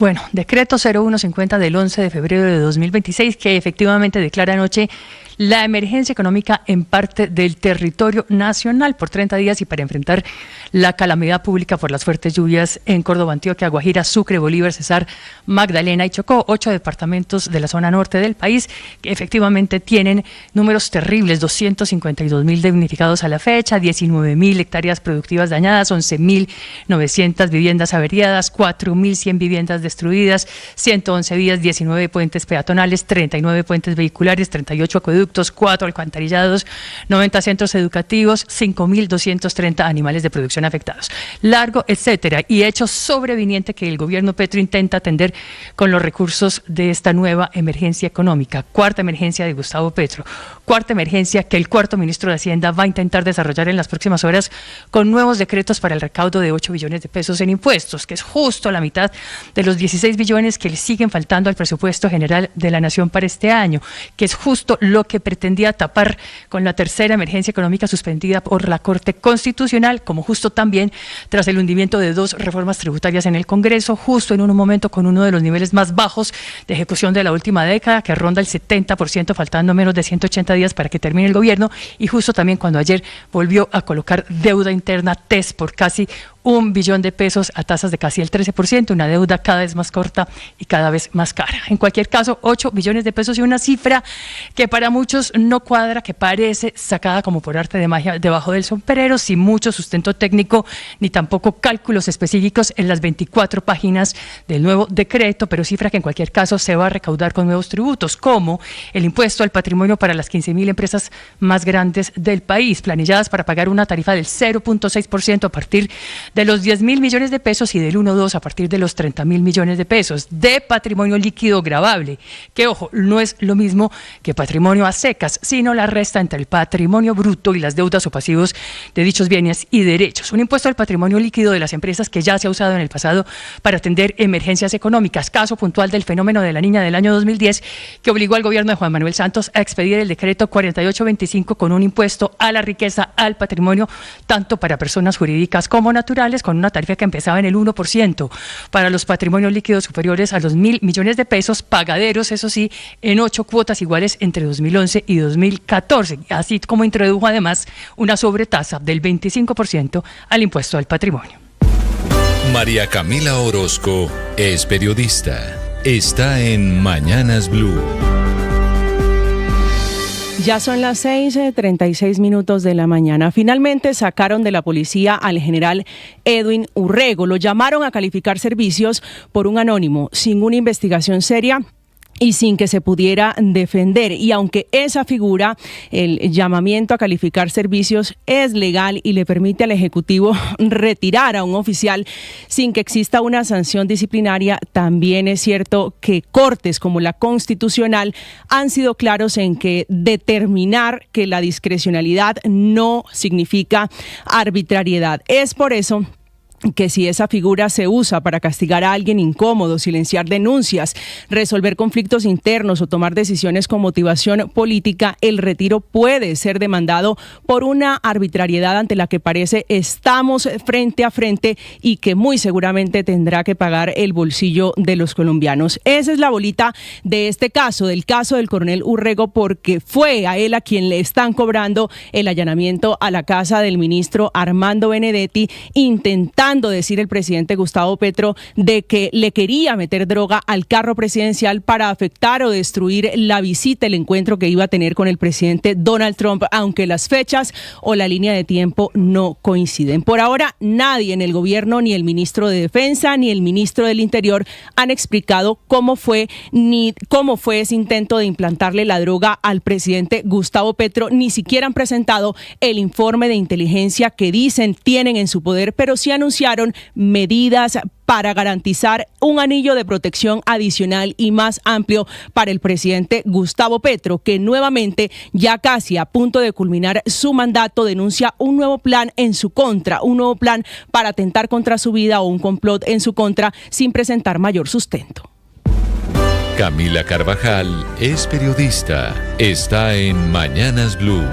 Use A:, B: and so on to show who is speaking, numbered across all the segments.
A: Bueno, decreto 0150 del 11 de febrero de 2026 que efectivamente declara anoche la emergencia económica en parte del territorio nacional por 30 días y para enfrentar la calamidad pública por las fuertes lluvias en Córdoba, Antioquia, Guajira, Sucre, Bolívar, Cesar, Magdalena y Chocó, 8 departamentos de la zona norte del país que efectivamente tienen números terribles, 252.000 damnificados a la fecha, 19.000 hectáreas productivas dañadas, 11.900 viviendas averiadas, 4.100 viviendas destruidas, 111 vías, 19 puentes peatonales, 39 puentes vehiculares, 38 acueductos, 4 alcantarillados, 90 centros educativos, 5.230 animales de producción afectados. Largo, etcétera, y hecho sobreviniente que el gobierno Petro intenta atender con los recursos de esta nueva emergencia económica. Cuarta emergencia de Gustavo Petro. Cuarta emergencia que el cuarto ministro de Hacienda va a intentar desarrollar en las próximas horas con nuevos decretos para el recaudo de 8 billones de pesos en impuestos, que es justo la mitad de los 16 billones que le siguen faltando al presupuesto general de la Nación para este año, que es justo lo que pretendía tapar con la tercera emergencia económica suspendida por la Corte Constitucional, como justo también tras el hundimiento de 2 reformas tributarias en el Congreso, justo en un momento con uno de los niveles más bajos de ejecución de la última década, que ronda el 70%, faltando menos de 180 días para que termine el gobierno, y justo también cuando ayer volvió a colocar deuda interna TES por casi 1 billón de pesos a tasas de casi el 13%, una deuda cada vez más corta y cada vez más cara. En cualquier caso, 8 billones de pesos y una cifra que para muchos no cuadra, que parece sacada como por arte de magia debajo del sombrero, sin mucho sustento técnico ni tampoco cálculos específicos en las 24 páginas del nuevo decreto, pero cifra que en cualquier caso se va a recaudar con nuevos tributos, como el impuesto al patrimonio para las 15.000 empresas más grandes del país, planilladas para pagar una tarifa del 0.6% a partir de los 10.000 millones de pesos y del 1.2 a partir de los 30.000 millones de pesos de patrimonio líquido gravable, que ojo, no es lo mismo que patrimonio a secas, sino la resta entre el patrimonio bruto y las deudas o pasivos de dichos bienes y derechos. Un impuesto al patrimonio líquido de las empresas que ya se ha usado en el pasado para atender emergencias económicas, caso puntual del fenómeno de la niña del año 2010, que obligó al gobierno de Juan Manuel Santos a expedir el decreto 4825 con un impuesto a la riqueza, al patrimonio, tanto para personas jurídicas como naturales, con una tarifa que empezaba en el 1%, para los patrimonios líquidos superiores a los 1.000 millones de pesos, pagaderos, eso sí, en 8 cuotas iguales entre 2011 y 2014, así como introdujo además una sobretasa del 25% al impuesto al patrimonio.
B: María Camila Orozco es periodista. Está en Mañanas Blue.
C: Ya son las 6:36 de la mañana. Finalmente sacaron de la policía al general Edwin Urrego. Lo llamaron a calificar servicios por un anónimo, sin una investigación seria y sin que se pudiera defender. Y aunque esa figura, el llamamiento a calificar servicios, es legal y le permite al Ejecutivo retirar a un oficial sin que exista una sanción disciplinaria, también es cierto que cortes como la Constitucional han sido claros en que determinar que la discrecionalidad no significa arbitrariedad. Es por eso que si esa figura se usa para castigar a alguien incómodo, silenciar denuncias, resolver conflictos internos o tomar decisiones con motivación política, el retiro puede ser demandado por una arbitrariedad ante la que parece estamos frente a frente y que muy seguramente tendrá que pagar el bolsillo de los colombianos. Esa es la bolita de este caso, del caso del coronel Urrego, porque fue a él a quien le están cobrando el allanamiento a la casa del ministro Armando Benedetti, intentando decir el presidente Gustavo Petro de que le quería meter droga al carro presidencial para afectar o destruir la visita, el encuentro que iba a tener con el presidente Donald Trump, aunque las fechas o la línea de tiempo no coinciden. Por ahora, nadie en el gobierno, ni el ministro de Defensa, ni el ministro del Interior han explicado cómo fue ese intento de implantarle la droga al presidente Gustavo Petro. Ni siquiera han presentado el informe de inteligencia que dicen tienen en su poder, pero sí anunciaron medidas para garantizar un anillo de protección adicional y más amplio para el presidente Gustavo Petro, que nuevamente, ya casi a punto de culminar su mandato, denuncia un nuevo plan en su contra, un nuevo plan para atentar contra su vida o un complot en su contra sin presentar mayor sustento.
B: Camila Carvajal es periodista. Está en Mañanas Blue.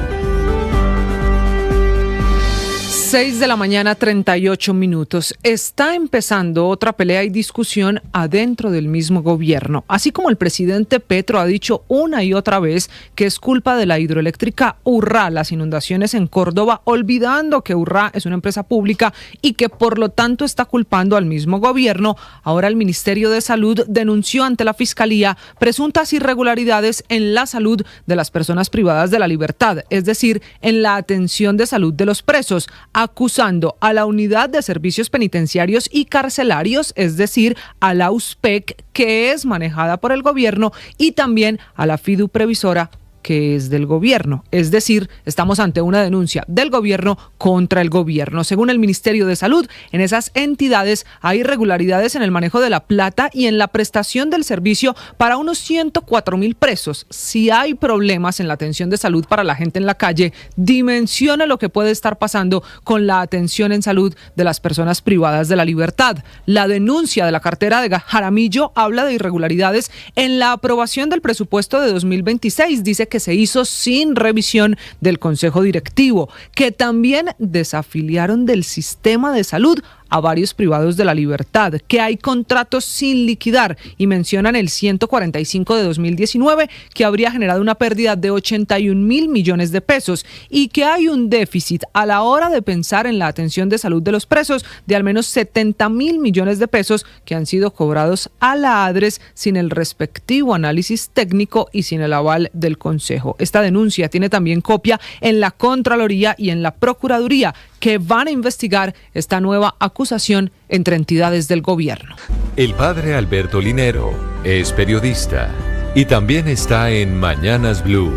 D: 6 de la mañana, 38 minutos. Está empezando otra pelea y discusión adentro del mismo gobierno. Así como el presidente Petro ha dicho una y otra vez que es culpa de la hidroeléctrica Urrá las inundaciones en Córdoba, olvidando que Urrá es una empresa pública y que por lo tanto está culpando al mismo gobierno. Ahora el Ministerio de Salud denunció ante la Fiscalía presuntas irregularidades en la salud de las personas privadas de la libertad, es decir, en la atención de salud de los presos, acusando a la Unidad de Servicios Penitenciarios y Carcelarios, es decir, a la USPEC, que es manejada por el gobierno, y también a la FIDU Previsora, que es del gobierno. Es decir, estamos ante una denuncia del gobierno contra el gobierno. Según el Ministerio de Salud, en esas entidades hay irregularidades en el manejo de la plata y en la prestación del servicio para unos 104,000 presos. Si hay problemas en la atención de salud para la gente en la calle, dimensiona lo que puede estar pasando con la atención en salud de las personas privadas de la libertad. La denuncia de la cartera de Jaramillo habla de irregularidades en la aprobación del presupuesto de 2026. Dice que se hizo sin revisión del Consejo Directivo, que también desafiliaron del sistema de salud a varios privados de la libertad, que hay contratos sin liquidar y mencionan el 145 de 2019 que habría generado una pérdida de 81,000 millones de pesos y que hay un déficit a la hora de pensar en la atención de salud de los presos de al menos 70,000 millones de pesos que han sido cobrados a la ADRES sin el respectivo análisis técnico y sin el aval del Consejo. Esta denuncia tiene también copia en la Contraloría y en la Procuraduría, que van a investigar esta nueva acusación entre entidades del gobierno.
B: El padre Alberto Linero es periodista y también está en Mañanas Blue.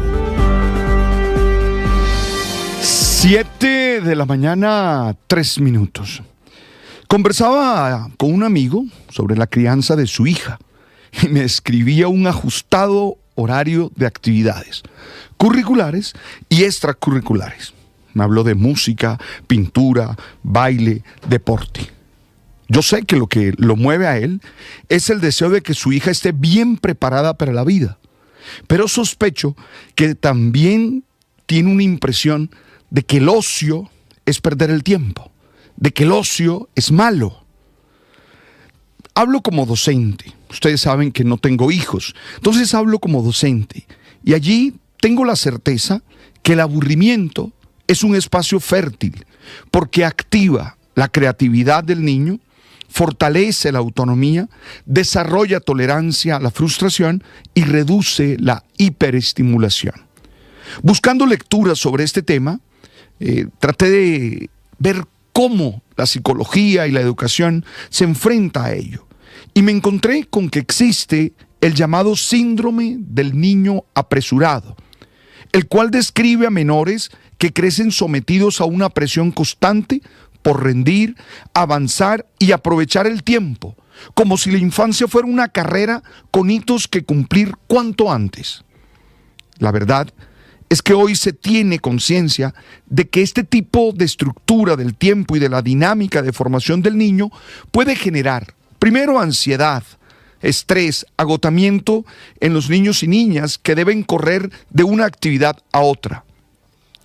E: 7 de la mañana, 3 minutos. Conversaba con un amigo sobre la crianza de su hija y me escribía un ajustado horario de actividades curriculares y extracurriculares. Me habló de música, pintura, baile, deporte. Yo sé que lo mueve a él es el deseo de que su hija esté bien preparada para la vida, pero sospecho que también tiene una impresión de que el ocio es perder el tiempo, de que el ocio es malo. Hablo como docente. Ustedes saben que no tengo hijos, entonces hablo como docente. Y allí tengo la certeza que el aburrimiento es un espacio fértil porque activa la creatividad del niño, fortalece la autonomía, desarrolla tolerancia a la frustración y reduce la hiperestimulación. Buscando lecturas sobre este tema, traté de ver cómo la psicología y la educación se enfrenta a ello. Y me encontré con que existe el llamado síndrome del niño apresurado, el cual describe a menores que crecen sometidos a una presión constante por rendir, avanzar y aprovechar el tiempo, como si la infancia fuera una carrera con hitos que cumplir cuanto antes. La verdad es que hoy se tiene conciencia de que este tipo de estructura del tiempo y de la dinámica de formación del niño puede generar, primero, ansiedad, estrés, agotamiento en los niños y niñas que deben correr de una actividad a otra.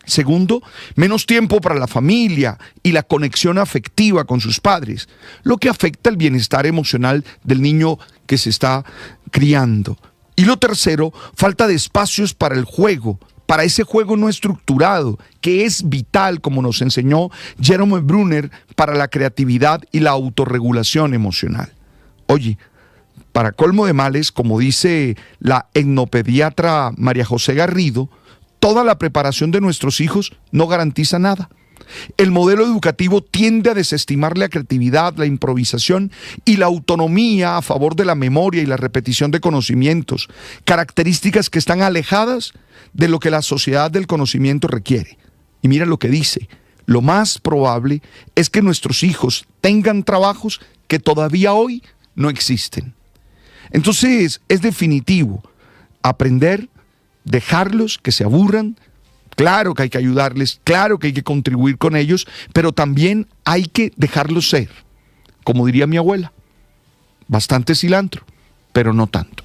E: Segundo, menos tiempo para la familia y la conexión afectiva con sus padres, lo que afecta el bienestar emocional del niño que se está criando. Y lo tercero, falta de espacios para el juego, para ese juego no estructurado, que es vital, como nos enseñó Jerome Bruner, para la creatividad y la autorregulación emocional. Oye, para colmo de males, como dice la etnopediatra María José Garrido, toda la preparación de nuestros hijos no garantiza nada. El modelo educativo tiende a desestimar la creatividad, la improvisación y la autonomía a favor de la memoria y la repetición de conocimientos, características que están alejadas de lo que la sociedad del conocimiento requiere. Y mira lo que dice: lo más probable es que nuestros hijos tengan trabajos que todavía hoy no existen. Entonces es definitivo aprender, dejarlos que se aburran. Claro que hay que ayudarles, claro que hay que contribuir con ellos, pero también hay que dejarlos ser. Como diría mi abuela, bastante cilantro, pero no tanto.